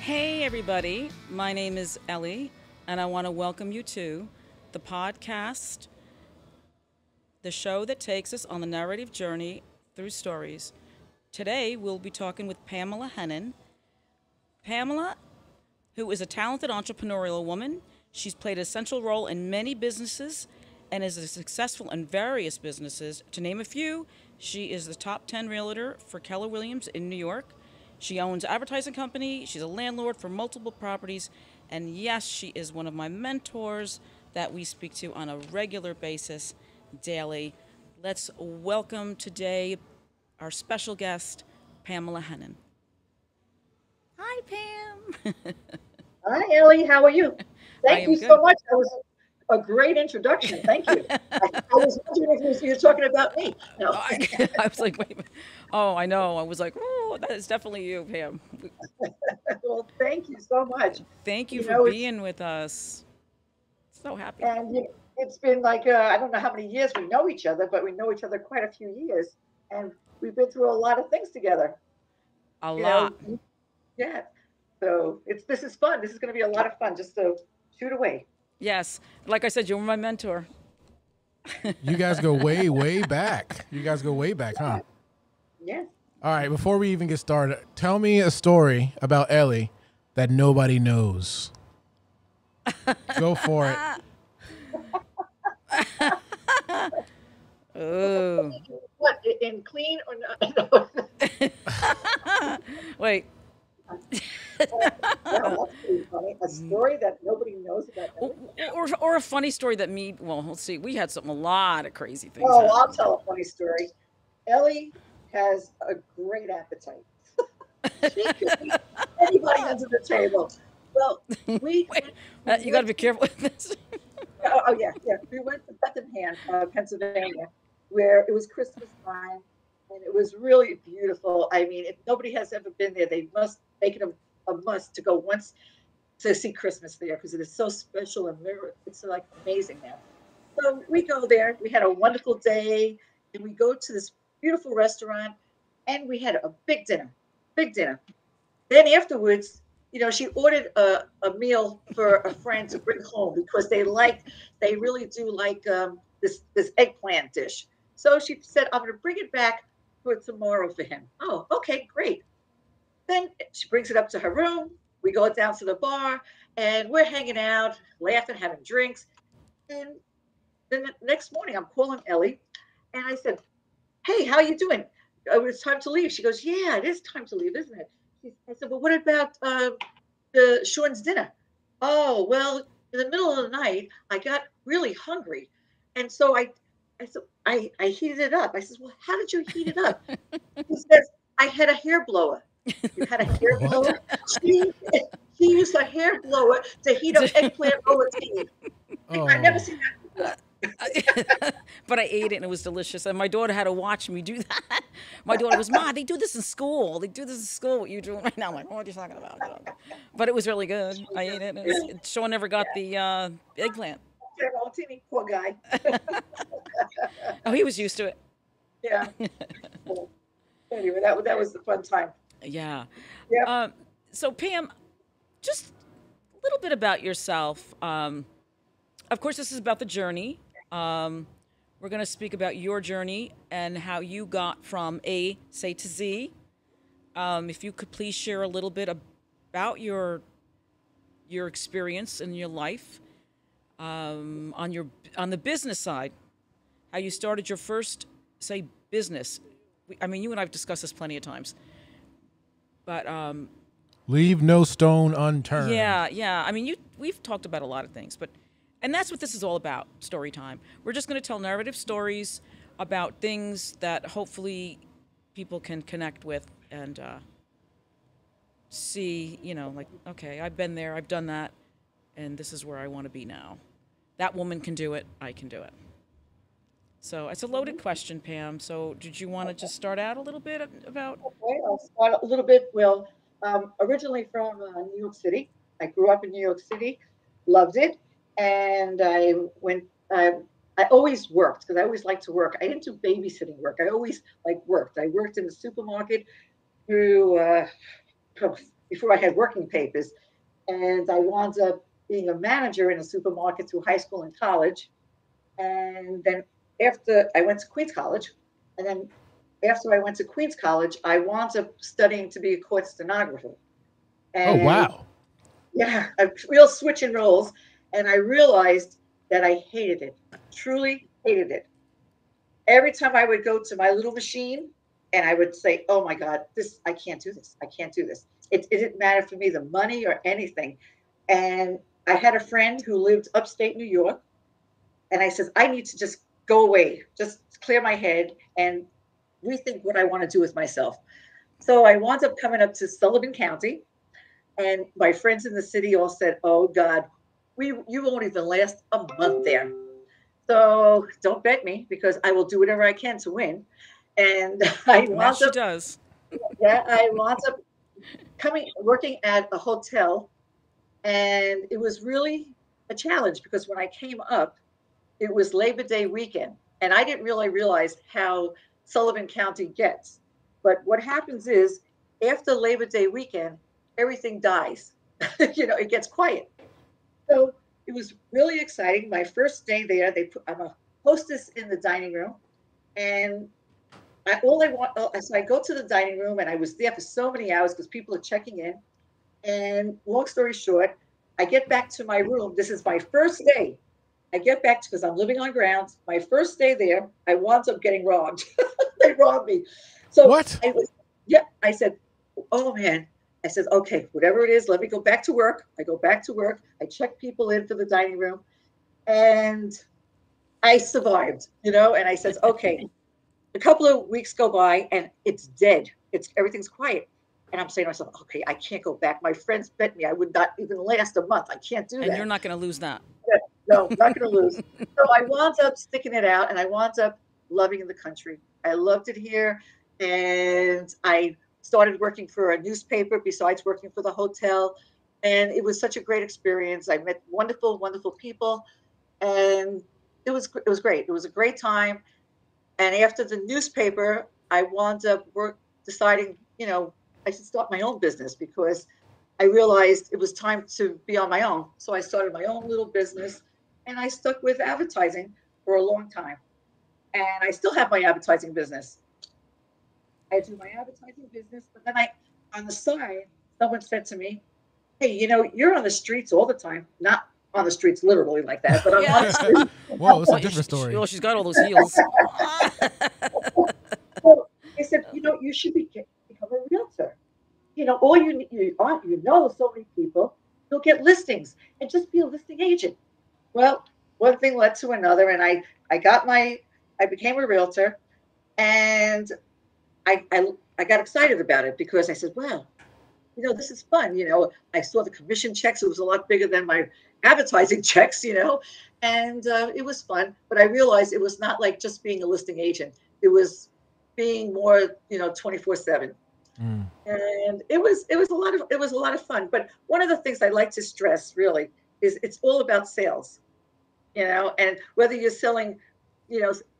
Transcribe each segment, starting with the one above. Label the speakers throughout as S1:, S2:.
S1: Hey, everybody. My name is Ellie, and I want to welcome you to the podcast, the show that takes us on the narrative journey through stories. Today, we'll be talking with Pamela Henning. Pamela, who is a talented entrepreneurial woman, she's played a central role in many businesses and is successful in various businesses. To name a few, she is the top 10 realtor for Keller Williams in New York. She owns an advertising company. She's a landlord for multiple properties. And yes, she is one of my mentors that we speak to on a regular basis daily. Let's welcome today our special guest, Pamela Henning. Hi, Pam.
S2: Hi, Ellie. How are you?
S1: I
S2: Thank
S1: am
S2: you
S1: good.
S2: so much. That was a great introduction. Thank you. I was wondering if you were talking about me. No.
S1: I was like, wait a minute. Oh, I know. I was like, oh, that is definitely you, Pam.
S2: Well, thank you so much.
S1: Thank you
S2: You
S1: for
S2: know, it's
S1: being with us. So happy.
S2: and it's been like I don't know how many years we know each other, but we know each other quite a few years, and we've been through a lot of things together.
S1: A
S2: You know,
S1: lot.
S2: yeah. So this is fun. This is going to be a lot of fun. Just to shoot away.
S1: Yes. Like I said, you were my mentor.
S3: You guys go way, way back. You guys go way back, huh?
S2: Yes.
S3: All right, before we even get started, tell me a story about Ellie that nobody knows. Go for it.
S1: Oh.
S2: What in clean or not?
S1: Wait.
S2: Well, that's pretty funny. A story that nobody knows about Ellie.
S1: Or a funny story that well, let's see. We had a lot of crazy things
S2: Oh, I'll
S1: happen.
S2: tell a funny story. Ellie has a great appetite. She could eat anybody under the table. Well, we
S1: Wait,
S2: we
S1: you got to
S2: went
S1: be careful with this.
S2: oh yeah, yeah. We went to Bethlehem, Pennsylvania, where it was Christmas time, and it was really beautiful. I mean, if nobody has ever been there, they must make it a must to go once to see Christmas there because it is so special and it's like amazing there. So we go there. We had a wonderful day, and we go to this beautiful restaurant, and we had a big dinner, big dinner. Then afterwards, she ordered a meal for a friend to bring home because they really do like this eggplant dish. So she said, "I'm going to bring it back for tomorrow for him." Oh, okay, great. Then she brings it up to her room. We go down to the bar, and we're hanging out, laughing, having drinks. And then the next morning, I'm calling Ellie, and I said, "Hey, how you doing? It's time to leave." She goes, "Yeah, it is time to leave, isn't it?" I said, "Well, what about the Sean's dinner?" "Oh, well, in the middle of the night, I got really hungry, and so I said, I heated it up." I said, "Well, how did you heat it up?" He says, "I had a hair blower." "You had a hair
S3: What?
S2: blower?" She she used a hair blower to heat up eggplant rollatini. I've never
S3: Oh,
S2: seen that before.
S1: But I ate it and it was delicious. And my daughter had to watch me do that. My daughter was, "Ma, they do this in school. They do this in school. What you doing right now?" I'm like, "What are you talking about?" But it was really good. I ate it. Sean never got the eggplant.
S2: Hair rollatini, poor guy.
S1: Oh, he was used to it.
S2: Yeah. So, anyway, that was the fun time.
S1: Yeah.
S2: Yep.
S1: So, Pam, just a little bit about yourself. Of course, this is about the journey. We're going to speak about your journey and how you got from A, say, to Z. If you could please share a little bit about your experience in your life on the business side, how you started your first, say, business. I mean, you and I've discussed this plenty of times, but
S3: leave no stone unturned.
S1: yeah, yeah. I mean, we've talked about a lot of things, and that's what this is all about, story time. We're just going to tell narrative stories about things that hopefully people can connect with and see, like, okay, I've been there, I've done that, and this is where I want to be now. That woman can do it, I can do it. So it's a loaded question, Pam. So did you want to just start out a little bit about?
S2: Okay, I'll start a little bit. Well, originally from New York City. I grew up in New York City, loved it, and I went. I always worked because I always liked to work. I didn't do babysitting work. I always worked. I worked in the supermarket through before I had working papers. And I wound up being a manager in a supermarket through high school and college. And then after I went to Queens College, and then after I went to Queens College, I wound up studying to be a court stenographer.
S3: Oh,
S2: And
S3: wow.
S2: yeah, a real switch in roles. And I realized that I hated it, truly hated it. Every time I would go to my little machine and I would say, oh my God, this, I can't do this. I can't do this. It didn't matter for me, the money or anything. And I had a friend who lived upstate New York. And I said, I need to just go away, just clear my head and rethink what I want to do with myself. So I wound up coming up to Sullivan County. And my friends in the city all said, oh God, you won't even last a month there. So don't bet me because I will do whatever I can to win. And I
S1: And that
S2: wound
S1: she
S2: up,
S1: does.
S2: yeah, I wound up working at a hotel. And it was really a challenge because when I came up, it was Labor Day weekend. And I didn't really realize how Sullivan County gets. But what happens is after Labor Day weekend, everything dies. It gets quiet. So it was really exciting. My first day there, I'm a hostess in the dining room. And so I go to the dining room and I was there for so many hours because people are checking in. And long story short, I get back to my room. This is my first day. I get back because I'm living on grounds. My first day there, I wound up getting robbed. They robbed me. So
S3: What?
S2: I said, oh man. I said, okay, whatever it is, let me go back to work. I go back to work. I check people in for the dining room. And I survived, and I said, okay, a couple of weeks go by and it's dead. Everything's quiet. And I'm saying to myself, okay, I can't go back. My friends bet me I would not even last a month. I can't do that.
S1: And you're not going to lose that.
S2: No, not going to lose. So I wound up sticking it out and I wound up loving the country. I loved it here. And I started working for a newspaper besides working for the hotel. And it was such a great experience. I met wonderful, wonderful people. And it was great. It was a great time. And after the newspaper, I wound up deciding, I should start my own business because I realized it was time to be on my own. So I started my own little business and I stuck with advertising for a long time. And I still have my advertising business. I do my advertising business, but then on the side, someone said to me, hey, you're on the streets all the time. Not on the streets literally like that, but I'm on the streets.
S3: Whoa, it's a different story.
S1: Well, she's got all those heels.
S2: So they said, you should become a realtor. All you know so many people, you'll get listings and just be a listing agent. Well, one thing led to another, and I became a realtor, and I got excited about it because I said, well, this is fun. I saw the commission checks. It was a lot bigger than my advertising checks, and it was fun. But I realized it was not like just being a listing agent. It was being more, 24/7. Mm. And it was a lot of fun. But one of the things I like to stress really is it's all about sales, and whether you're selling,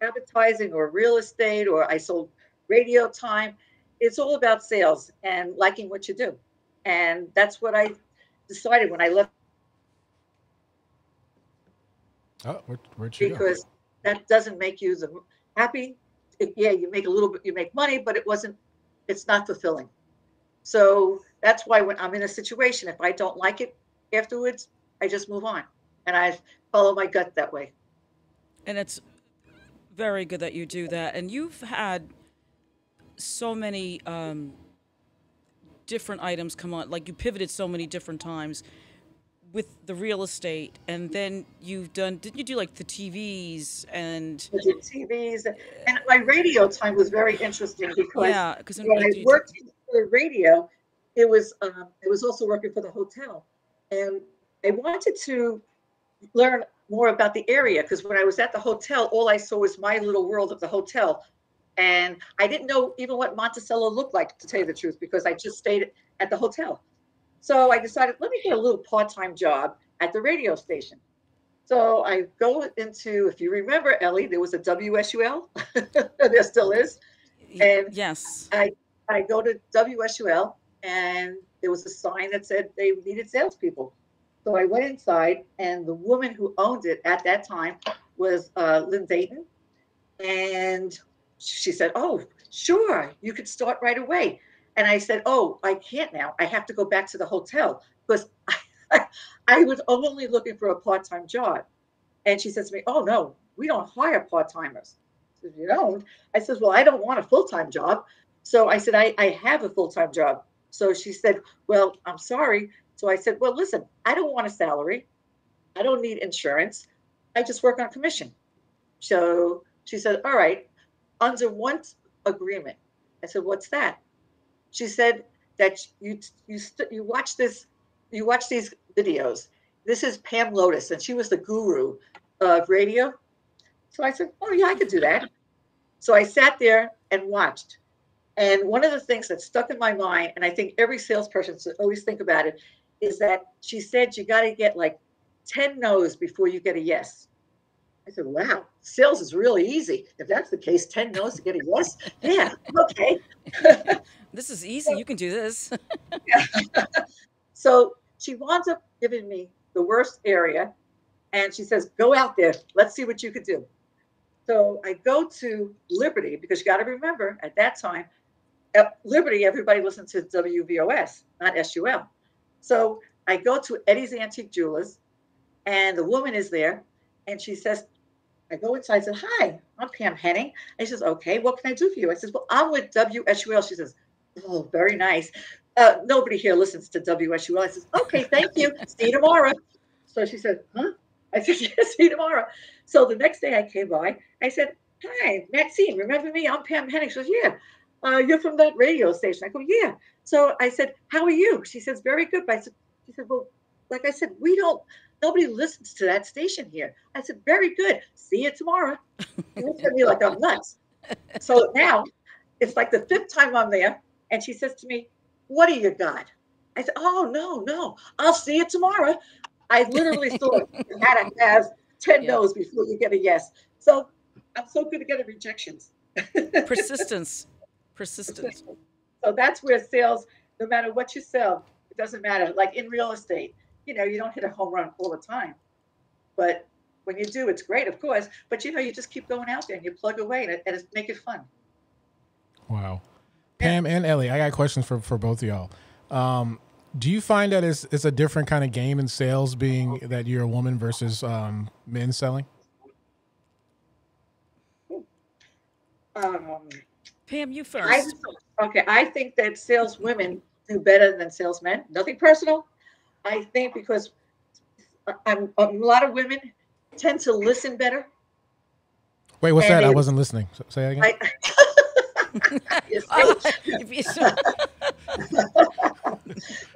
S2: advertising or real estate, or I sold radio time, it's all about sales and liking what you do. And that's what I decided when I left.
S3: Oh, where'd you
S2: because
S3: go?
S2: That doesn't make you happy. You make a little bit, you make money, but it's not fulfilling. So that's why when I'm in a situation, if I don't like it afterwards, I just move on and I follow my gut that way.
S1: And it's very good that you do that. And you've had so many different items come on, like you pivoted so many different times with the real estate, and then didn't you do like the TVs and
S2: I did TVs, and my radio time was very interesting because when I worked for the radio, it was also working for the hotel, and I wanted to learn more about the area because when I was at the hotel, all I saw was my little world of the hotel. And I didn't know even what Monticello looked like, to tell you the truth, because I just stayed at the hotel. So I decided, let me get a little part-time job at the radio station. So I go into, if you remember, Ellie, there was a WSUL. There still is. And
S1: yes,
S2: I go to WSUL, and there was a sign that said they needed salespeople. So I went inside, and the woman who owned it at that time was Lynn Dayton. And she said, "Oh, sure, you could start right away." And I said, "Oh, I can't now. I have to go back to the hotel because I was only looking for a part-time job." And she says to me, "Oh, no, we don't hire part-timers." I said, "You don't?" I said, "Well, I don't want a full-time job." So I said, I have a full-time job. So she said, "Well, I'm sorry." So I said, "Well, listen, I don't want a salary. I don't need insurance. I just work on commission." So she said, "All right, under one agreement." I said, "What's that?" She said that you watch this, you watch these videos. This is Pam Lotus, and she was the guru of radio. So I said, "Oh yeah, I could do that." So I sat there and watched. And one of the things that stuck in my mind, and I think every salesperson should always think about it, is that she said you got to get like 10 no's before you get a yes. I said, "Wow, sales is really easy. If that's the case, 10 no's to get a yes? Yeah, okay."
S1: This is easy. You can do this.
S2: So she winds up giving me the worst area, and she says, "Go out there. Let's see what you could do." So I go to Liberty, because you got to remember at that time, at Liberty, everybody listened to WVOS, not SUL. So I go to Eddie's Antique Jewelers, and the woman is there, and she says, I go inside, I said, "Hi, I'm Pam Henning." And she says, "Okay, what can I do for you?" I says, "Well, I'm with WSUL." She says, "Oh, very nice. Nobody here listens to WSUL." I says, "Okay, thank you. See you tomorrow." So she said, "Huh?" I said, "Yeah, see you tomorrow." So the next day I came by, I said, "Hi, Maxine, remember me? I'm Pam Henning." She says, "Yeah. You're from that radio station." I go, "Yeah." So I said, "How are you?" She says, "Very good." But she said, "Well, like I said, nobody listens to that station here." I said, "Very good. See you tomorrow." She looks at me like I'm nuts. So now it's like the fifth time I'm there, and she says to me, "What do you got?" I said, "Oh, no, no. I'll see you tomorrow." I literally thought you had to have 10
S1: Yep.
S2: no's before you get a yes. So I'm so good at getting rejections.
S1: Persistence. Persistence.
S2: So that's where sales, no matter what you sell, it doesn't matter. Like in real estate, you don't hit a home run all the time. But when you do, it's great, of course. But you just keep going out there and you plug away, and it's make it fun.
S3: Wow.
S2: Yeah.
S3: Pam and Ellie, I got questions for both of y'all. Do you find that it's a different kind of game in sales, being that you're a woman versus men selling?
S2: Um,
S1: Pam, you
S2: I
S1: first.
S2: I think that sales women do better than salesmen. Nothing personal. I think because a lot of women tend to listen better,
S3: Wait, what's
S2: and
S3: that? I
S2: they
S3: wasn't listening. Say that again.
S2: I, you see?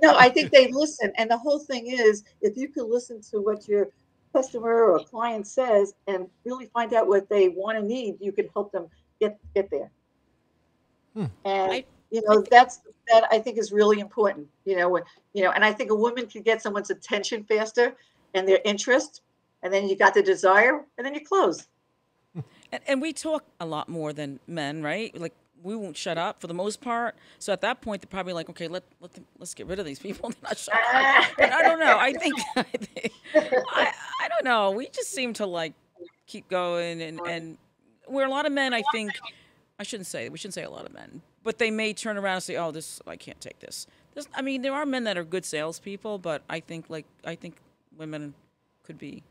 S2: No, I think they listen. And the whole thing is, if you can listen to what your customer or client says and really find out what they want and need, you can help them get there. And
S1: I, I think,
S2: that I think is really important. And I think a woman can get someone's attention faster and their interest, and then you got the desire, and then you close.
S1: and we talk a lot more than men, right? Like we won't shut up for the most part. So at that point, they're probably like, "Okay, let's get rid of these people." They're not shut up. But I don't know. I don't know. We just seem to like keep going, and we're a lot of men. I think we shouldn't say a lot of men, but they may turn around and say, "Oh, I can't take this." I mean, there are men that are good salespeople, but I think women could be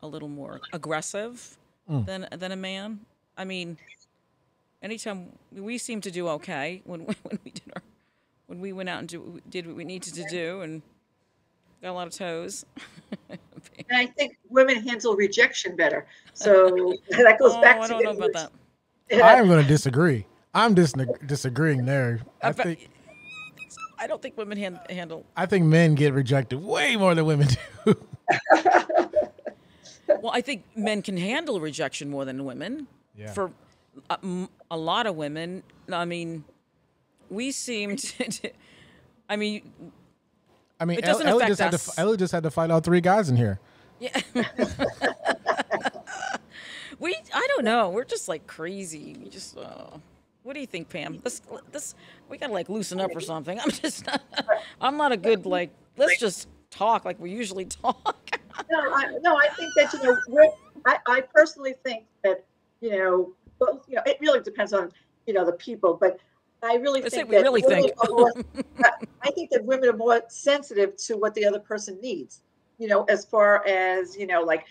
S1: a little more aggressive than a man. I mean, anytime we seem to do okay when we went out and did what we needed to do and got a lot of toes.
S2: And I think women handle rejection better. So that goes back to
S1: I don't know about that.
S3: I am going to disagree. I'm disagreeing there.
S1: I don't think women handle.
S3: I think men get rejected way more than women do.
S1: Well, I think men can handle rejection more than women.
S3: Yeah.
S1: For a lot of women, I mean, we seem to. I mean, it doesn't
S3: Ellie
S1: affect us.
S3: Ellie just had to fight all three guys in here.
S1: Yeah. I don't know. We're just like crazy. We just. What do you think, Pam? This we gotta like loosen up or something. I'm not a good like. Let's just talk like we usually talk.
S2: No, I think that, I personally think that, well, it really depends on, the people, but I really
S1: Let's say
S2: think
S1: we
S2: that
S1: really think.
S2: I think that women are more sensitive to what the other person needs, as far as, like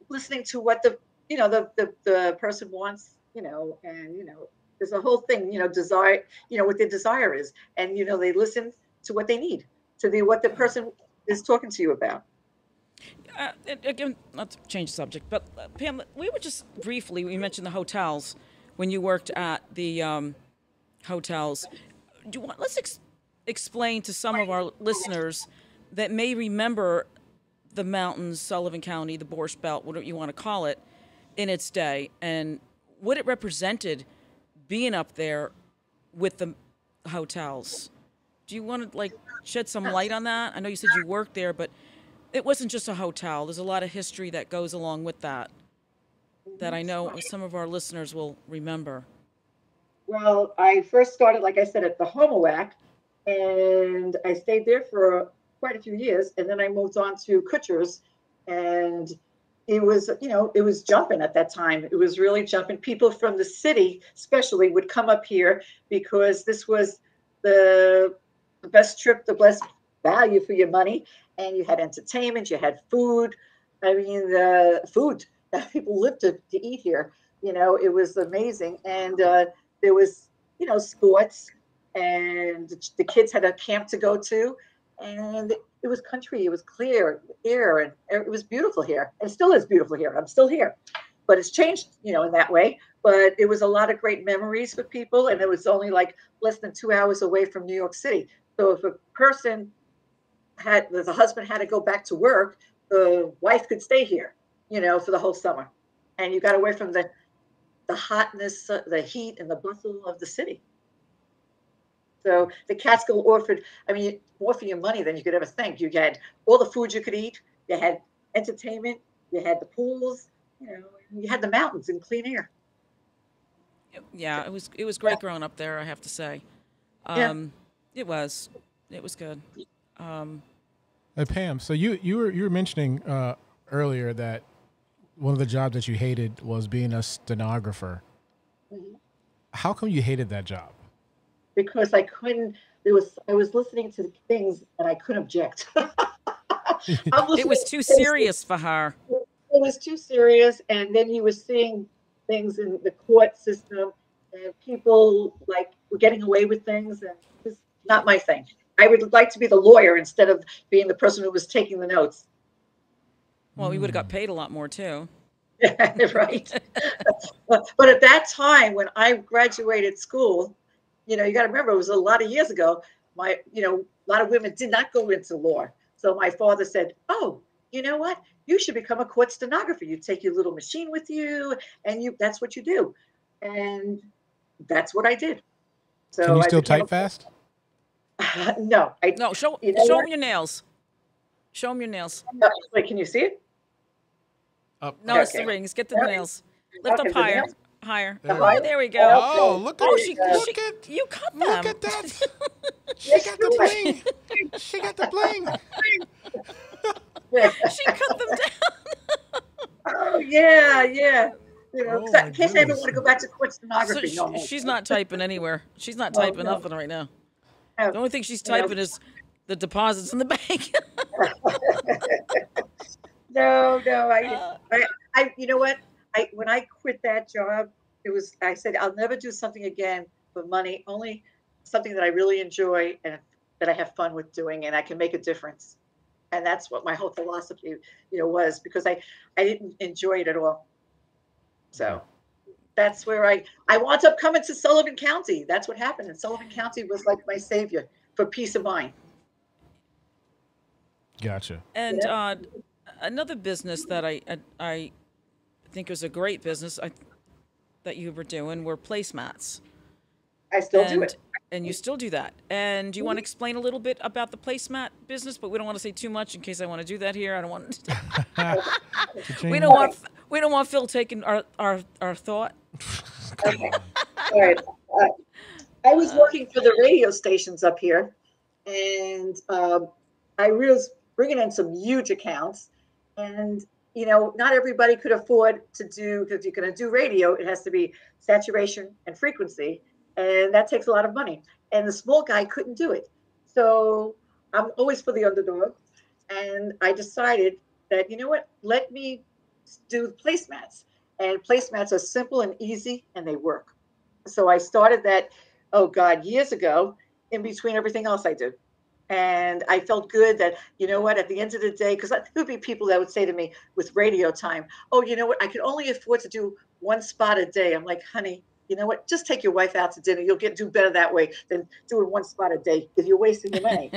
S2: listening to what the person wants, and, there's a whole thing, desire, what their desire is. And, they listen to what they need, what the person is talking to you about.
S1: Again, not to change the subject, but Pam, we mentioned the hotels when you worked at the hotels. Let's explain to some of our listeners that may remember the mountains, Sullivan County, the Borscht Belt, whatever you want to call it, in its day, and what it represented being up there with the hotels. Do you want to like shed some light on that? I know you said you worked there, but it wasn't just a hotel. There's a lot of history that goes along with that I know some of our listeners will remember.
S2: Well, I first started, like I said, at the Homoac, and I stayed there for quite a few years, and then I moved on to Kutcher's, and it was jumping at that time. It was really jumping. People from the city, especially, would come up here because this was the best trip, the best value for your money. And you had entertainment, you had food. I mean, the food that people lived to eat here, it was amazing. And there was, sports, and the kids had a camp to go to. And it was country, it was clear air, and it was beautiful here. And it still is beautiful here. I'm still here. But it's changed, in that way. But it was a lot of great memories for people. And it was only like less than 2 hours away from New York City. So if a person the husband had to go back to work, the wife could stay here, for the whole summer. And you got away from the hotness, the heat, and the bustle of the city. So the Catskill offered more for your money than you could ever think. You had all the food you could eat, you had entertainment, you had the pools, you had the mountains and clean air.
S1: Yeah, it was great growing up there, I have to say. It was good.
S3: Hey, Pam, so you were mentioning earlier that one of the jobs that you hated was being a stenographer. Mm-hmm. How come you hated that job?
S2: Because I couldn't. I was listening to things and I couldn't object.
S1: It was too serious for her.
S2: It was too serious, and then you were seeing things in the court system, and people were getting away with things, and it's not my thing. I would like to be the lawyer instead of being the person who was taking the notes.
S1: Well, we would have got paid a lot more too.
S2: Right. But at that time, when I graduated school, you got to remember, it was a lot of years ago. A lot of women did not go into law. So my father said, "Oh, you know what? You should become a court stenographer. You take your little machine with you, and that's what you do." And that's what I did. So
S3: can you still type fast?
S2: No.
S1: Show them your nails. Show them your nails.
S2: Wait, can you see it?
S1: No, it's the rings. Get the nails. Lift up higher. Higher. There we go.
S3: Oh, look at
S1: you cut them.
S3: Look at that. She got the bling. She got the bling.
S1: She cut them down.
S2: Oh, yeah. In case I ever want to go back to court stenography.
S1: So she's not typing anywhere. She's not typing nothing right now. The only thing she's typing is the deposits in the bank.
S2: No. I you know what? When I quit that job, I said, I'll never do something again for money, only something that I really enjoy and that I have fun with doing, and I can make a difference. And that's what my whole philosophy, was, because I didn't enjoy it at all. So that's where I wound up coming to Sullivan County. That's what happened. And Sullivan County was like my savior for peace of mind.
S3: Gotcha.
S1: And another business that I think was a great business that you were doing were placemats.
S2: I still do it.
S1: And you still do that. And do you want to explain a little bit about the placemat business? But we don't want to say too much in case I want to do that here. I don't want to. we don't want Phil taking our thought.
S2: Okay. All right. I was working for the radio stations up here, and I was bringing in some huge accounts. And not everybody could afford to do, because you're going to do radio, it has to be saturation and frequency, and that takes a lot of money. And the small guy couldn't do it, so I'm always for the underdog. And I decided that let me do placemats, and placemats are simple and easy, and they work. So I started that, oh God, years ago, in between everything else I do. And I felt good that, at the end of the day, because there would be people that would say to me with radio time, oh, you know what, I could only afford to do one spot a day. I'm like, honey, you know what, just take your wife out to dinner. You'll do better that way than doing one spot a day, because you're wasting your money.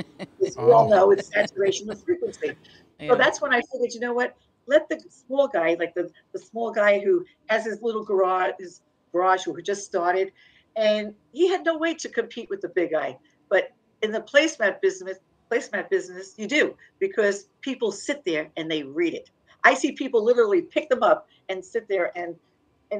S2: As we all know, it's saturation of frequency.
S1: Yeah.
S2: So that's when I figured, let the small guy, like the small guy who has his little garage who just started, and he had no way to compete with the big guy. But in the placemat business, you do, because people sit there and they read it. I see people literally pick them up and sit there and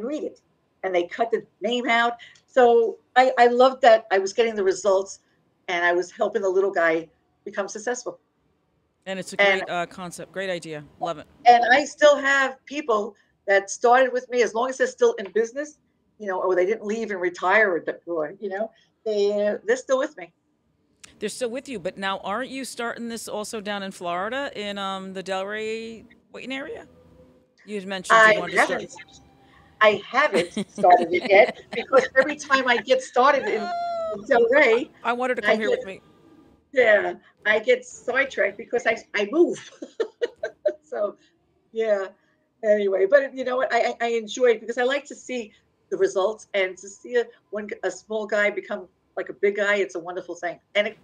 S2: read it, and they cut the name out. So I loved that I was getting the results, and I was helping the little guy become successful.
S1: And it's a great concept, great idea, love it.
S2: And I still have people that started with me, as long as they're still in business, or they didn't leave and retire, or they're still with me.
S1: They're still with you, but now aren't you starting this also down in Florida in the Delray Wayne area? You had mentioned you wanted to start.
S2: I haven't started it yet, because every time I get started in Delray,
S1: I wanted to come here with me.
S2: Yeah, I get sidetracked because I move. So, yeah. Anyway, but you know what? I enjoy it, because I like to see the results, and to see a small guy become like a big guy. It's a wonderful thing, and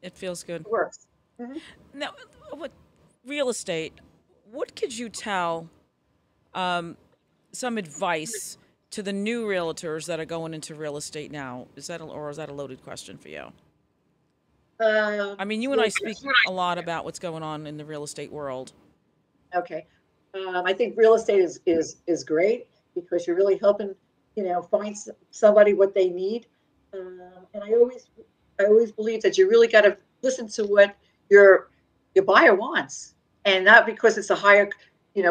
S1: it feels good.
S2: It works. Mm-hmm.
S1: Now, what real estate? What could you tell? Some advice to the new realtors that are going into real estate now. Is that a loaded question for you? I mean, you and I speak a lot about what's going on in the real estate world.
S2: Okay. I think real estate is great, because you're really helping, find somebody what they need. And I always believe that you really got to listen to what your buyer wants, and not because it's a higher,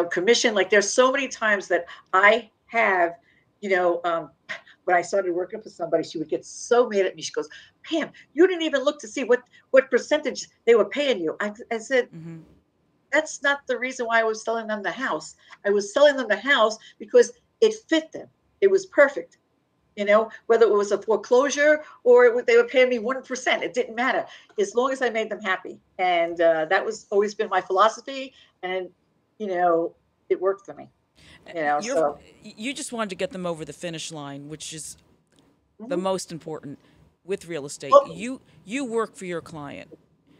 S2: commission. Like, there's so many times that I have, when I started working for somebody, she would get so mad at me. She goes, Pam, you didn't even look to see what percentage they were paying you. I said, mm-hmm. That's not the reason why I was selling them the house. I was selling them the house because it fit them. It was perfect. Whether it was a foreclosure or they were paying me 1%, it didn't matter, as long as I made them happy. And that was always been my philosophy. And, it worked for me. So
S1: you just wanted to get them over the finish line, which is
S2: mm-hmm.
S1: the most important with real estate.
S2: Well,
S1: you work for your client.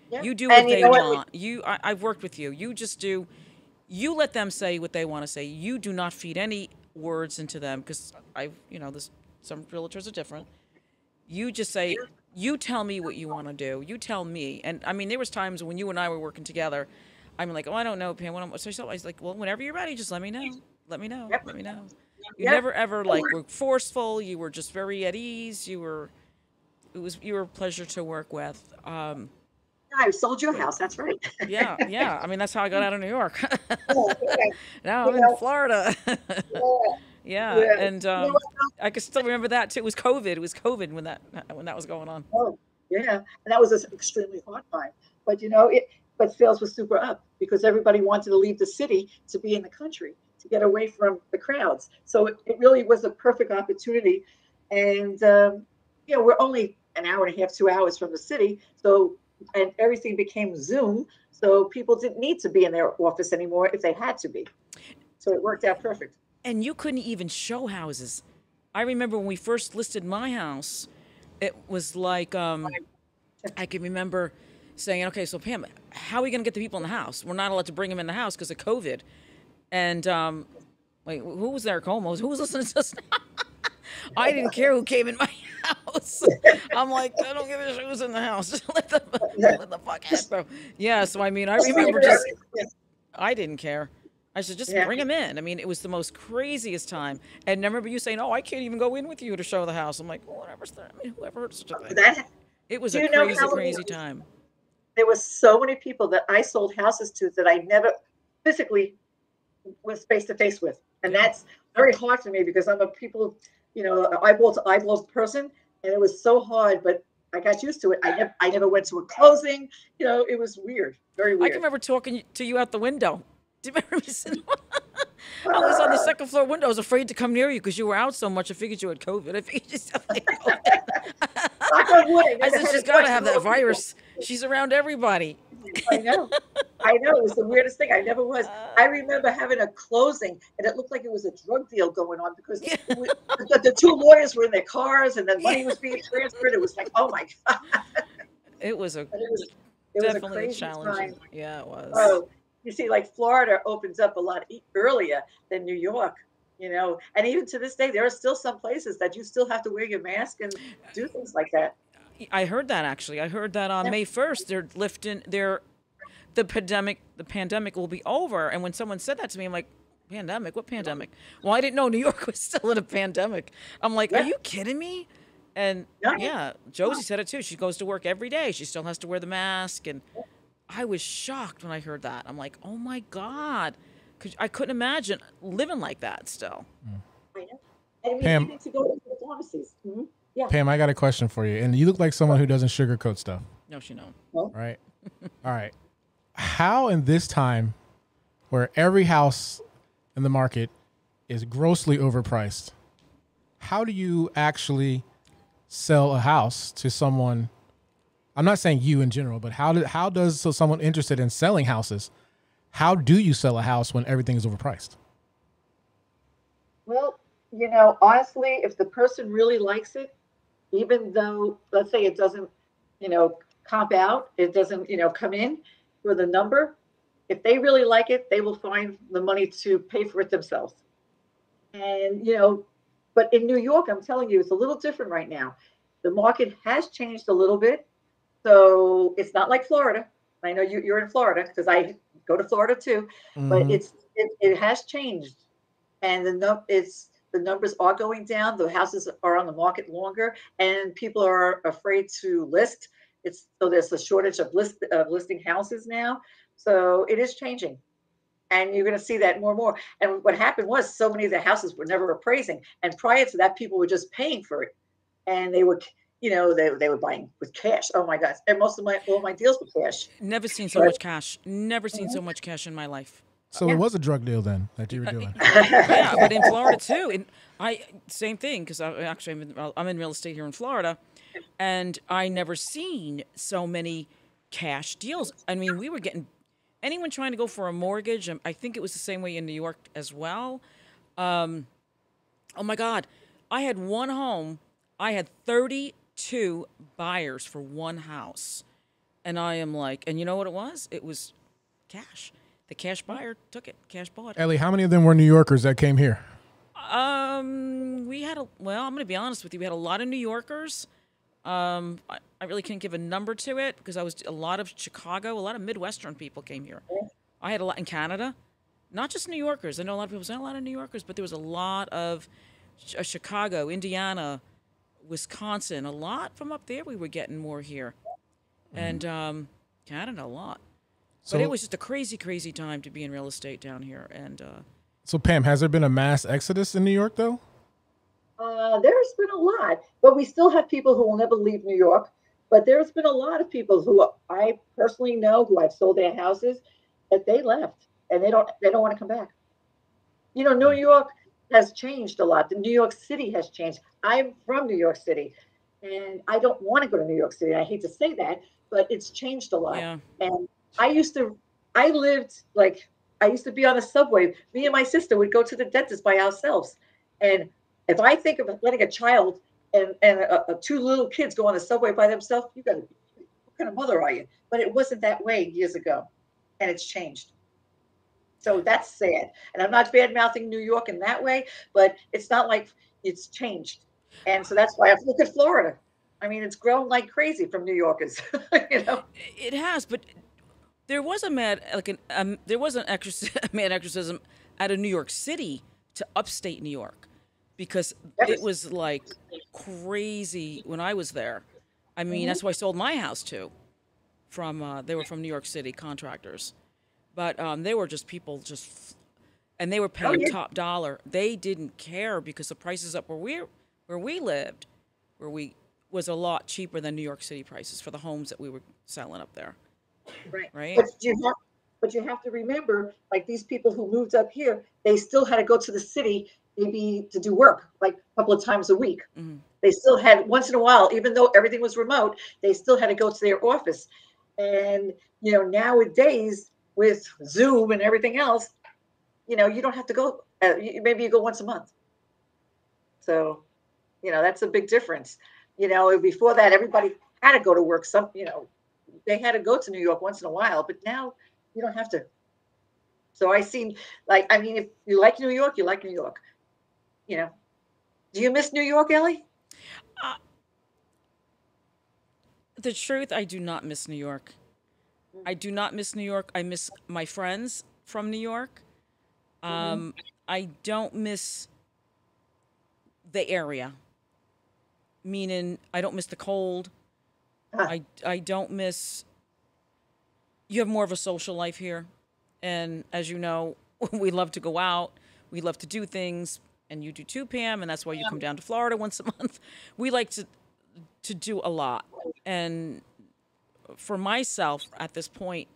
S2: Yeah.
S1: You do what they want. I've worked with you. You just do. You let them say what they want to say. You do not feed any words into them, because some realtors are different. You just say, you tell me what you want to do. You tell me. And I mean, there was times when you and I were working together. I'm like, oh, I don't know, Pam. So I was like, well, whenever you're ready, just let me know. Let me know.
S2: Yep.
S1: Let me know. You never ever were forceful. You were just very at ease. You were a pleasure to work with.
S2: I sold your house. That's right.
S1: Yeah. I mean, that's how I got out of New York.
S2: Okay.
S1: Now I'm in Florida. Yeah. And I can still remember that too. It was COVID. It was COVID when that was going on.
S2: Oh, yeah. And that was an extremely hard time. But but sales was super up, because everybody wanted to leave the city to be in the country, to get away from the crowds. So it really was a perfect opportunity. And we're only an hour and a half, 2 hours from the city. So, and everything became Zoom. So people didn't need to be in their office anymore if they had to be. So it worked out perfect.
S1: And you couldn't even show houses. I remember when we first listed my house, it was like, I can remember saying, okay, so Pam, how are we going to get the people in the house? We're not allowed to bring them in the house because of COVID. And wait, who was there? Como? Who was listening to us? I didn't care who came in my house. I'm like, I don't give a shit who's in the house. Just let the fuck out, bro. Yeah, so I mean, I remember I didn't care. I said, just
S2: Yeah.
S1: bring them in. I mean, it was the most craziest time. And I remember you saying, "Oh, I can't even go in with you to show the house." I'm like, well, whatever. I mean, whoever heard such a thing?
S2: That,
S1: It was
S2: do
S1: a
S2: you know
S1: crazy,
S2: Halloween?
S1: crazy time.
S2: There was so many people that I sold houses to that I never physically was face to face with, and
S1: Yeah.
S2: that's very hard for me because I'm a people, eyeball to eyeball person, and it was so hard. But I got used to it. I never went to a closing. It was weird, very
S1: I can
S2: weird.
S1: remember talking to you out the window. Do you remember me sitting? I was on the second floor window. I was afraid to come near you because you were out so much. I figured you had COVID. I figured you still had COVID.
S2: Knock on wood.
S1: I
S2: Never
S1: said,
S2: had
S1: she's
S2: it
S1: got to
S2: touch
S1: have that
S2: normal people.
S1: virus. She's around everybody.
S2: I know. I know. It was the weirdest thing. I never was. I remember having a closing, and it looked like it was a drug deal going on because
S1: Yeah.
S2: the two lawyers were in their cars, and then money
S1: Yeah.
S2: was being transferred. It was like, oh my god!
S1: It was a
S2: But it was a
S1: definitely
S2: crazy
S1: challenging.
S2: time.
S1: Yeah, it was.
S2: Oh, you see, like Florida opens up a lot earlier than New York. And even to this day, there are still some places that you still have to wear your mask and do things like that.
S1: I heard that actually. I heard that on
S2: Yeah.
S1: May 1st they're lifting the pandemic will be over. And when someone said that to me, I'm like, pandemic? What pandemic? Well, I didn't know New York was still in a pandemic. I'm like, are
S2: Yeah.
S1: you kidding me? And
S2: Yeah.
S1: yeah, Josie said it too. She goes to work every day. She still has to wear the mask. And I was shocked when I heard that. I'm like, oh my God. I couldn't imagine living like that still.
S2: I know. I mean,
S3: Pam-
S2: even to go to the pharmacies. Yeah.
S3: Pam, I got a question for you. And you look like someone who doesn't sugarcoat stuff,
S1: No, she know.
S3: right? All right. How in this time where every house in the market is grossly overpriced, how do you actually sell a house to someone? I'm not saying you in general, but how does someone interested in selling houses, how do you sell a house when everything is overpriced?
S2: Well, honestly, if the person really likes it, even though, let's say it doesn't, comp out, it doesn't, come in for the number, if they really like it, they will find the money to pay for it themselves. And, but in New York, I'm telling you, it's a little different right now. The market has changed a little bit. So it's not like Florida. I know you're in Florida because I go to Florida too, but
S3: Mm-hmm.
S2: it has changed, and the numbers are going down. The houses are on the market longer, and people are afraid to list. So there's a shortage of listing houses now. So it is changing, and you're going to see that more and more. And what happened was so many of the houses were never appraising, and prior to that, people were just paying for it, and they were. They were buying with cash. Oh my God! And most of all my deals were cash.
S1: Never seen so
S2: But
S1: much cash. Never seen so much cash in my life.
S3: So it was a drug deal then that you were doing.
S1: Yeah, but in Florida too. And same thing because I'm in real estate here in Florida, and I never seen so many cash deals. I mean, we were getting anyone trying to go for a mortgage. I think it was the same way in New York as well. Oh my God, I had one home. I had 32 buyers for one house, and I am like, and you know what it was? It was cash. The cash buyer took it. Cash bought.
S3: Ellie, how many of them were New Yorkers that came here?
S1: We had well, I'm going to be honest with you. We had a lot of New Yorkers. I really can't give a number to it because I was a lot of Chicago, a lot of Midwestern people came here. I had a lot in Canada, not just New Yorkers. I know a lot of people say a lot of New Yorkers, but there was a lot of Chicago, Indiana, Wisconsin, a lot from up there. We were getting more here, and Canada a lot. But it was just a crazy, crazy time to be in real estate down here. And
S3: So Pam, has there been a mass exodus in New York though?
S2: There's been a lot, but we still have people who will never leave New York. But there's been a lot of people who I personally know who I've sold their houses that they left and they don't want to come back. New York has changed a lot. The New York City has changed. I'm from New York City, and I don't want to go to New York City. I hate to say that, but it's changed a lot.
S1: yeah,
S2: And I used to be on the subway. Me and my sister would go to the dentist by ourselves. And if I think of letting a child and two little kids go on the subway by themselves, what kind of mother are you? But it wasn't that way years ago, and it's changed. So that's sad. And I'm not bad mouthing New York in that way, but it's not like it's changed. And so that's why I look at Florida. I mean, it's grown like crazy from New Yorkers.
S1: it has. But There was a mad like there was an a mad exorcism out of New York City to upstate New York because
S2: That
S1: it
S2: was,
S1: was like crazy when I was there. I mean,
S2: mhm.
S1: that's why I sold my house to. From they were from New York City contractors, but they were just people and they were
S2: Oh
S1: paying
S2: yeah,
S1: top dollar. They didn't care because the prices up where we lived, where we was a lot cheaper than New York City prices for the homes that we were selling up there,
S2: right.
S1: right?
S2: But you have to remember, like these people who moved up here, they still had to go to the city maybe to do work, like a couple of times a week.
S1: Hmm.
S2: They still had once in a while, even though everything was remote, they still had to go to their office. And nowadays with Zoom and everything else, you don't have to go. Maybe you go once a month. So that's a big difference. Before that, everybody had to go to work. They had to go to New York once in a while, but now you don't have to. So I seen, like, I mean, if you like New York, you like New York. You know, do you miss New York, Ellie?
S1: Uh, the truth, I do not miss New York. I do not miss New York. I miss my friends from New York.
S2: Mm-hmm.
S1: I don't miss the area, meaning I don't miss the cold.
S2: Huh.
S1: I don't miss. You have more of a social life here, and as you know, we love to go out. We love to do things, and you do too, Pam. And that's why you come down to Florida once a month. We like to do a lot, and for myself at this point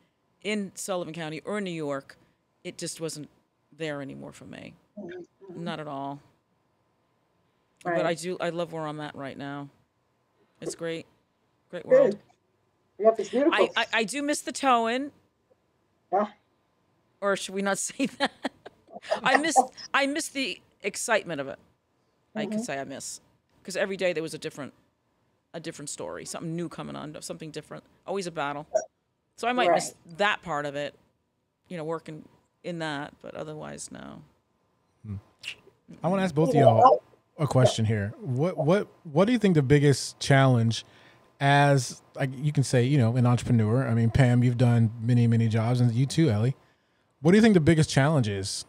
S1: in Sullivan County or New York, it just wasn't there anymore for me.
S2: Mhm.
S1: Not at all. But
S2: Right.
S1: I love where I'm at right now. It's great. Great world.
S2: Good. Yep, it's beautiful.
S1: I do miss the towing,
S2: Huh?
S1: or should we not say that? I miss the excitement of it. I could
S2: Hmm.
S1: say I miss because every day there was a different story, something new coming on, something different. Always a battle. So I might
S2: Right.
S1: miss that part of it, working in that, but otherwise no.
S3: I want to ask both
S2: You
S3: of
S2: know,
S3: y'all a question here. What do you think the biggest challenge as, like, you can say, an entrepreneur? I mean, Pam, you've done many jobs, and you too, Ellie. What do you think the biggest challenge is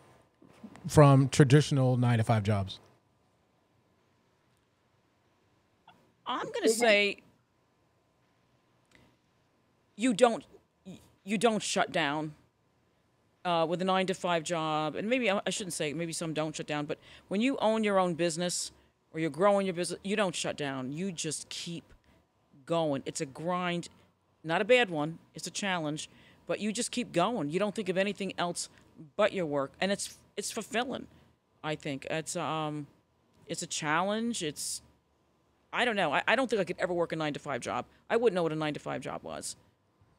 S3: from traditional 9 to 5 jobs?
S1: I'm gonna say you don't you don't shut down with a 9 to 5 job, and maybe I shouldn't say maybe some don't shut down, but when you own your own business or you're growing your business, you don't shut down. You just keep going. It's a grind, not a bad one. It's a challenge, but you just keep going. You don't think of anything else but your work, and it's fulfilling. I think it's a challenge. It's I don't know. I don't think I could ever work a 9 to 5 job. I wouldn't know what a 9 to 5 job was.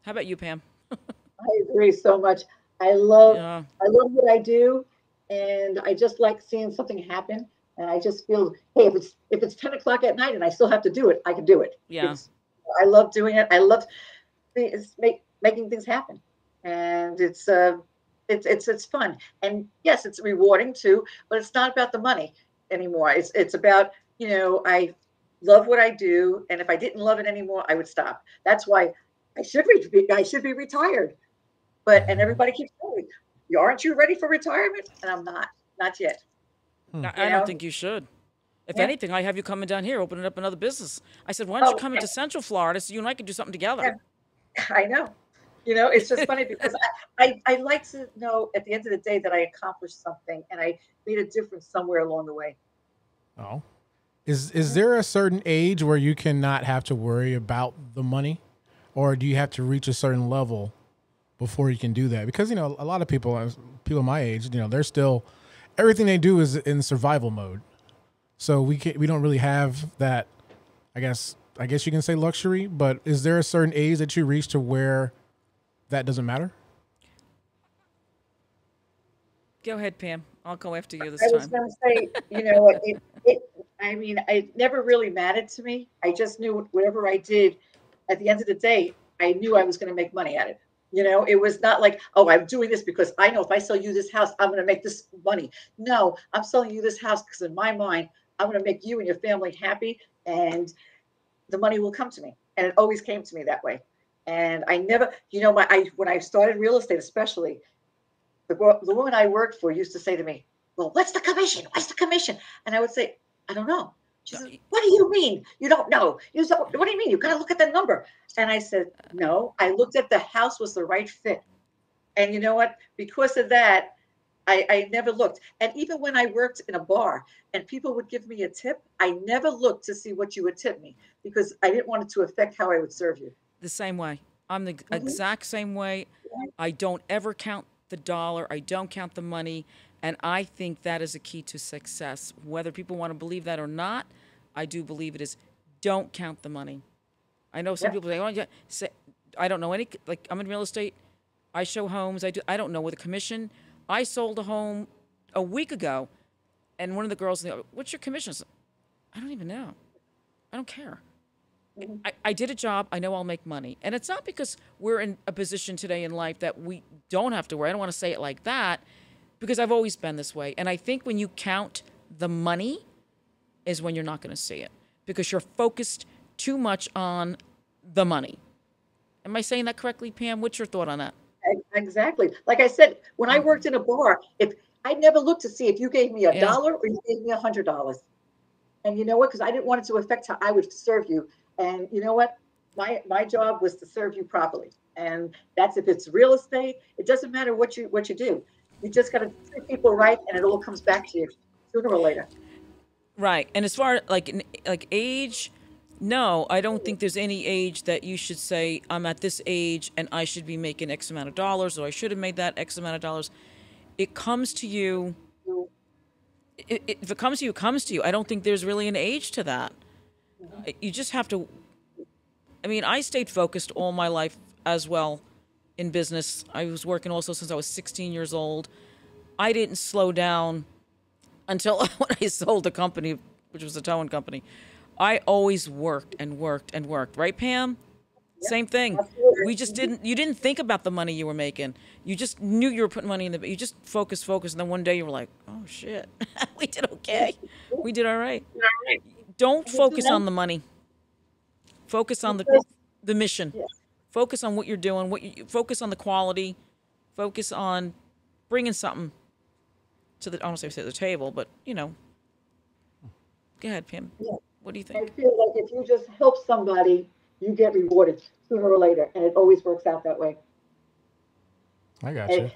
S1: How about you, Pam?
S2: I agree so much. I love
S1: Yeah,
S2: I love what I do, and I just like seeing something happen. And I just feel, hey, if it's 10 o'clock at night and I still have to do it, I can do it.
S1: yeah.
S2: I love doing it. I love making things happen, and it's fun. And yes, it's rewarding too. But it's not about the money anymore. It's about I love what I do, and if I didn't love it anymore, I would stop. That's why I should be retired. And everybody keeps telling me, "Aren't you ready for retirement?" And I'm not yet.
S3: Hmm.
S2: You
S1: I don't
S2: know?
S1: think you should. If
S2: Yeah.
S1: anything, I have you coming down here, opening up another business. I said, why don't you
S2: Oh,
S1: come into Central Florida so you and I can do something together?
S2: yeah. I know. It's just funny because I like to know at the end of the day that I accomplished something and I made a difference somewhere along the way.
S3: Oh, is
S2: Mhm.
S3: there a certain age where you cannot have to worry about the money, or do you have to reach a certain level before you can do that? Because a lot of people, people my age, they're still everything they do is in survival mode. So we don't really have that. I guess you can say luxury, but is there a certain age that you reach to where that doesn't matter?
S1: Go ahead, Pam. I'll go after you this
S2: I was
S1: time.
S2: going to say, I mean, it never really mattered to me. I just knew whatever I did, at the end of the day, I knew I was going to make money at it. It was not like, oh, I'm doing this because I know if I sell you this house, I'm going to make this money. No, I'm selling you this house because in my mind, I'm going to make you and your family happy, and the money will come to me. And it always came to me that way. And I never, when I started real estate, especially, the woman I worked for used to say to me, well, what's the commission? What's the commission? And I would say, I don't know. She says, what do you mean? You don't know? What do you mean? You got to look at the number. And I said, no, I looked at the house was the right fit. And you know what? Because of that, I never looked. And even when I worked in a bar and people would give me a tip, I never looked to see what you would tip me because I didn't want it to affect how I would serve you.
S1: The same way. I'm the exact same way. I don't ever count the dollar. I don't count the money. And I think that is a key to success. Whether people want to believe that or not, I do believe it is. Don't count the money. I know some people say, I don't know any, like I'm in real estate. I show homes. I don't know with a commission. I sold a home a week ago, and one of the girls, what's your commission? I don't even know. I don't care. I did a job. I know I'll make money. And it's not because we're in a position today in life that we don't have to worry. I don't want to say it like that because I've always been this way. And I think when you count the money is when you're not going to see it because you're focused too much on the money. Am I saying that correctly, Pam? What's your thought on that?
S2: Exactly. Like I said, when I worked in a bar, if I never looked to see if you gave me $1 or you gave me $100. And you know what? Because I didn't want it to affect how I would serve you. And you know what? My job was to serve you properly. And that's if it's real estate, it doesn't matter what you do. You just got to treat people right, and it all comes back to you sooner or later.
S1: Right. And as far like age, no, I don't think there's any age that you should say, I'm at this age and I should be making X amount of dollars or I should have made that X amount of dollars. It comes to you. If it comes to you, it comes to you. I don't think there's really an age to that. You just have to. I mean, I stayed focused all my life as well in business. I was working also since I was 16 years old. I didn't slow down until when I sold a company, which was a towing company. I always worked and worked and worked. Right, Pam? Yep, same thing. Absolutely. We just you didn't think about the money you were making. You just knew you were putting money in you just focused. And then one day you were like, oh shit, we did okay. We did all right. Don't focus on the money. Focus on the mission. Focus on what you're doing. Focus on the quality. Focus on bringing something to I don't want to say to the table, but go ahead, Pam. Yeah. What do you think?
S2: I feel like if you just help somebody, you get rewarded sooner or later, and it always works out that way.
S3: I got you.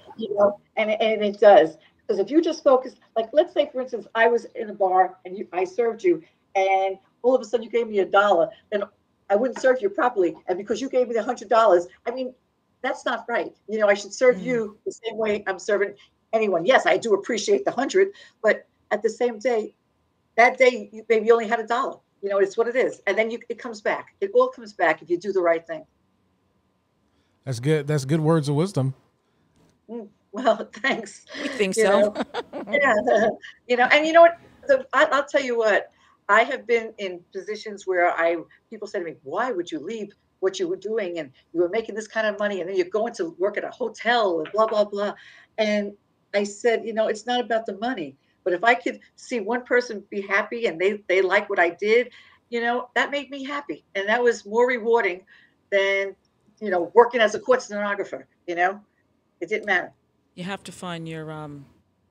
S2: And it does. Because if you just focus, like let's say, for instance, I was in a bar and I served you, and all of a sudden you gave me $1, then I wouldn't serve you properly. And because you gave me the $100, I mean, that's not right. I should serve you the same way I'm serving anyone. Yes, I do appreciate the 100, but at the same day, that day, you maybe only had $1. It's what it is. And then it comes back. It all comes back if you do the right thing.
S3: That's good. That's good words of wisdom.
S2: Well, thanks.
S1: We think so.
S2: Yeah. And you know what? I'll tell you what. I have been in positions where people say to me, why would you leave what you were doing? And you were making this kind of money. And then you're going to work at a hotel and blah, blah, blah. And I said, it's not about the money. But if I could see one person be happy and they like what I did, that made me happy. And that was more rewarding than, working as a court stenographer, It didn't matter.
S1: You have to find your
S2: what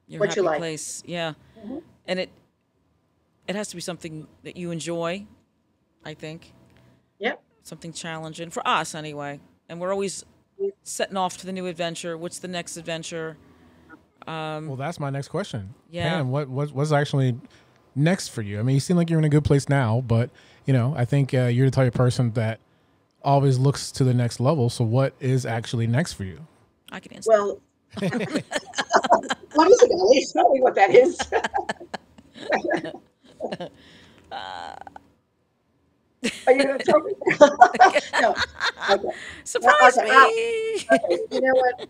S1: happy
S2: you like.
S1: place. Yeah. Mm-hmm. And it has to be something that you enjoy, I think.
S2: Yep.
S1: Something challenging for us anyway. And we're always setting off to the new adventure. What's the next adventure?
S3: Well, that's my next question.
S1: Yeah.
S3: Pam, what's actually next for you? I mean, you seem like you're in a good place now, but I think you're the type of person that always looks to the next level. So, what is actually next for you?
S1: I can answer.
S2: Well, what is it, Ellie? Tell me what that is. Are you going to tell me? No. Okay.
S1: Surprise me.
S2: Okay. You know what?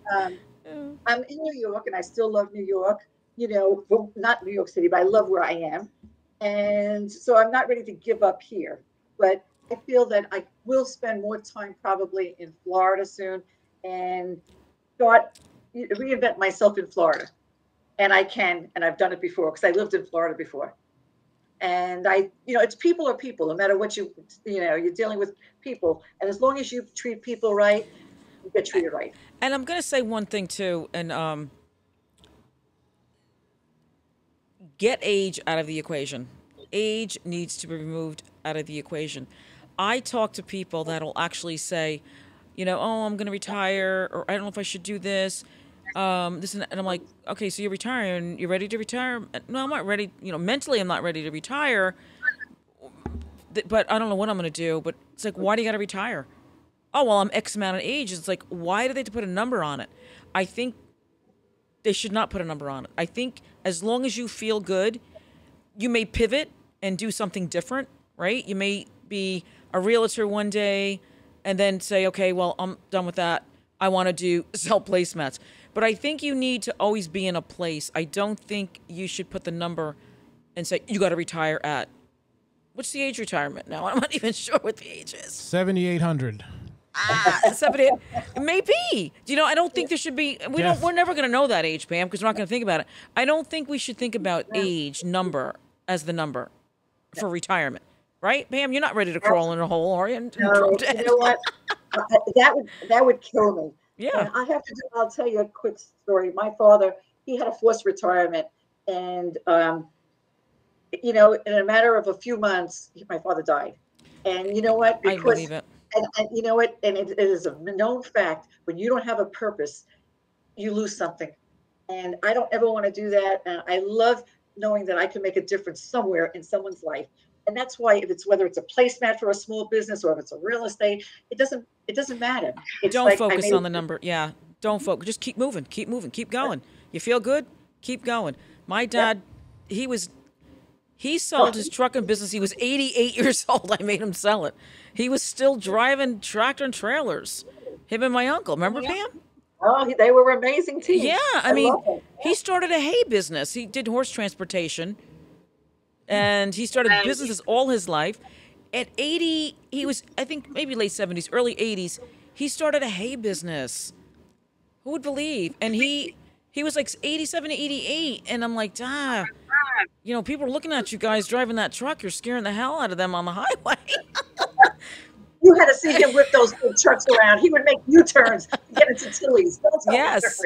S2: I'm in New York, and I still love New York. Well, not New York City, but I love where I am. And so I'm not ready to give up here. But I feel that I will spend more time probably in Florida soon and reinvent myself in Florida. And I can, and I've done it before because I lived in Florida before. And it's people are people, no matter what you're dealing with people. And as long as you treat people right, you get treated right.
S1: And I'm going to say one thing too, and get age out of the equation. Age needs to be removed out of the equation. I talk to people that'll actually say, oh, I'm going to retire, or I don't know if I should do this. And I'm like, okay, so you're retiring. You're ready to retire? No, I'm not ready. Mentally, I'm not ready to retire. But I don't know what I'm going to do. But it's like, why do you got to retire? Oh, well, I'm X amount of age. It's like, why do they have to put a number on it? I think they should not put a number on it. I think as long as you feel good, you may pivot and do something different, right? You may be a realtor one day and then say, okay, well, I'm done with that. I want to sell placemats. But I think you need to always be in a place. I don't think you should put the number and say, you got to retire at, what's the age retirement now? I'm not even sure what the age is.
S3: 7,800.
S1: 78. Maybe. I don't think there should be, we're never going to know that age, Pam, because we're not going to think about it. I don't think we should think about age number as the number for retirement. Right, Pam? You're not ready to crawl in a hole, are you?
S2: No, you know what? that would kill me.
S1: Yeah.
S2: And I'll tell you a quick story. My father, he had a forced retirement, and in a matter of a few months, my father died. And you know what?
S1: I believe it.
S2: And you know what? And it is a known fact, when you don't have a purpose, you lose something. And I don't ever want to do that. And I love knowing that I can make a difference somewhere in someone's life. And that's why whether it's a placemat for a small business or if it's a real estate, it doesn't matter.
S1: Don't focus on the number. Yeah. Don't focus. Just keep moving, keep going. You feel good? Keep going. My dad, he sold his trucking business. He was 88 years old. I made him sell it. He was still driving tractor and trailers. Him and my uncle. Remember, Pam?
S2: Oh, they were amazing teams.
S1: Yeah. I mean, he started a hay business. He did horse transportation. And he started businesses all his life. At 80, he was, I think, maybe late 70s, early 80s. He started a hay business. Who would believe? And he was like 87 to 88. And I'm like, people are looking at you guys driving that truck. You're scaring the hell out of them on the highway.
S2: You had to see him whip those big trucks around. He would make U-turns to get into Tilly's.
S1: Yes.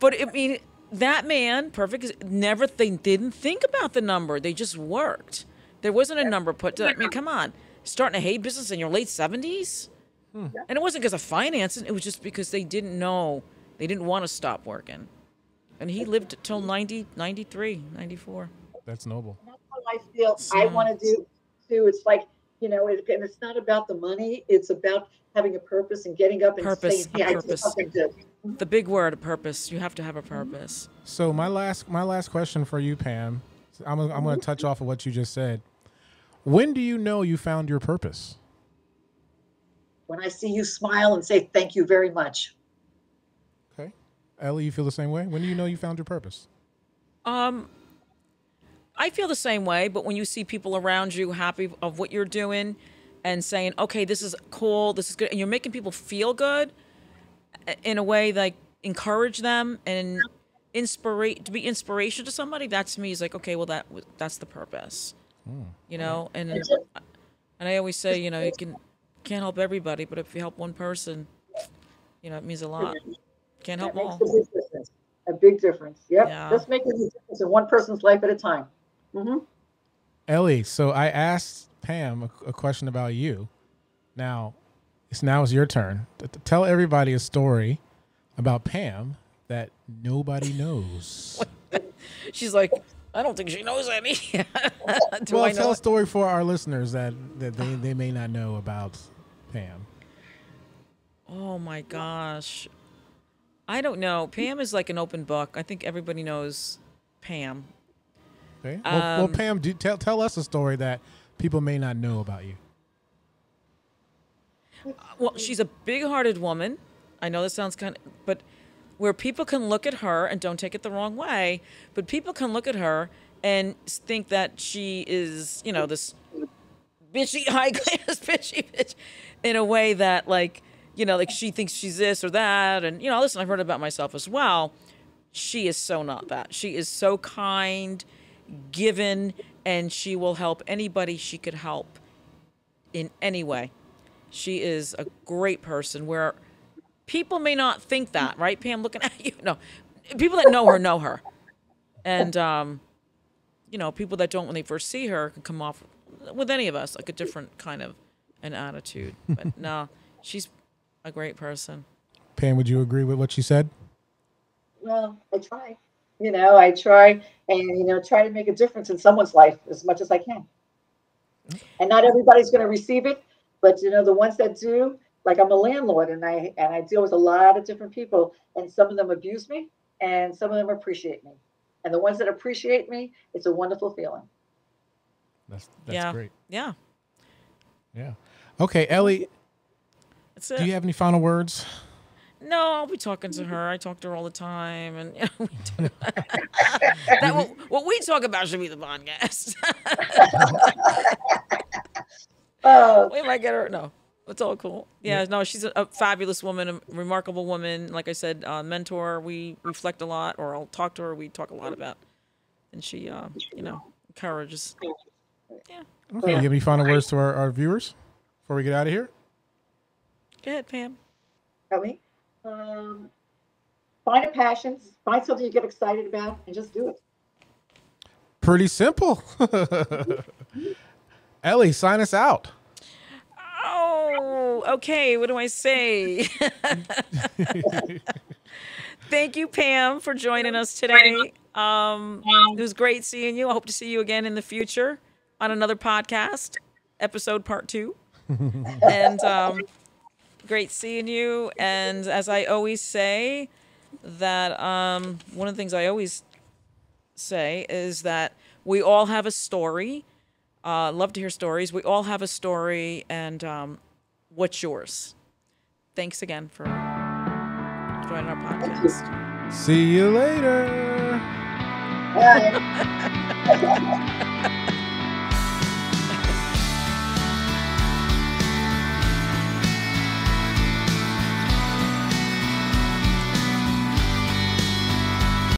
S1: But I mean, that man, perfect, they didn't think about the number. They just worked. There wasn't a number put to, I mean, come on. Starting a hay business in your late 70s? And it wasn't because of financing. It was just because they didn't know. They didn't want to stop working. And he lived till 90, 93, 94.
S3: That's noble.
S2: That's how I feel. I want to do, too. It's like, and it's not about the money. It's about having a purpose and getting up and saying, hey, I did something good.
S1: The big word, a purpose. You have to have a purpose.
S3: So my last question for you, Pam, I'm going to touch off of what you just said. When do you know you found your purpose?
S2: When I see you smile and say, thank you very much.
S3: Okay. Ellie, you feel the same way? When do you know you found your purpose?
S1: I feel the same way, but when you see people around you happy of what you're doing and saying, okay, this is cool, this is good, and you're making people feel good in a way, like encourage them and to be inspiration to somebody, that to me is like, okay, well, that's the purpose. And I always say, you can't help everybody, but if you help one person, it means a lot. Can't help all.
S2: A big difference. Yep.
S1: Yeah.
S2: Just making a difference in one person's life at a time. Mm-hmm.
S3: Ellie, so I asked Pam a question about you. Now it's your turn. Tell everybody a story about Pam that nobody knows.
S1: She's like, I don't think she knows any.
S3: Tell a story for our listeners that they may not know about Pam.
S1: Oh my gosh. I don't know. Pam is like an open book. I think everybody knows Pam.
S3: Okay. Well, Pam, tell us a story that people may not know about you.
S1: Well, she's a big-hearted woman. I know this sounds but where people can look at her, and don't take it the wrong way, but people can look at her and think that she is, this bitchy, high-class bitchy bitch in a way that, like she thinks she's this or that. And, listen, I've heard about myself as well. She is so not that. She is so kind, given, and she will help anybody she could help in any way. She is a great person where people may not think that, right, Pam? Looking at you, no, people that know her, and people that don't when they first see her can come off with any of us like a different kind of an attitude. But no, she's a great person.
S3: Pam, would you agree with what she said?
S2: Well, I try. I try and try to make a difference in someone's life as much as I can. And not everybody's going to receive it, but the ones that do, like I'm a landlord and I deal with a lot of different people, and some of them abuse me and some of them appreciate me. And the ones that appreciate me, it's a wonderful feeling.
S3: That's
S1: yeah.
S3: great.
S1: Yeah.
S3: Yeah. Okay, Ellie,
S1: that's it.
S3: Do you have any final words?
S1: No, I'll be talking to her. I talk to her all the time, and what we talk about should be the podcast. We might get her. No, it's all cool. Yeah, no, she's a fabulous woman, a remarkable woman. Like I said, mentor. We reflect a lot, or I'll talk to her. We talk a lot about, and she, encourages. Yeah.
S3: Okay. You have any final words to our viewers before we get out of here?
S1: Go ahead, Pam.
S2: Ellie? Find a passion, find something you get excited about, and just do it.
S3: Pretty simple. Ellie, sign us out.
S1: Oh, okay. What do I say? Thank you, Pam, for joining us today. It was great seeing you. I hope to see you again in the future on another podcast, episode part 2. And great seeing you. And as I always say, that one of the things I always say is that we all have a story. Love to hear stories. We all have a story, and what's yours? Thanks again for joining our podcast.
S3: See you later.
S2: Bye.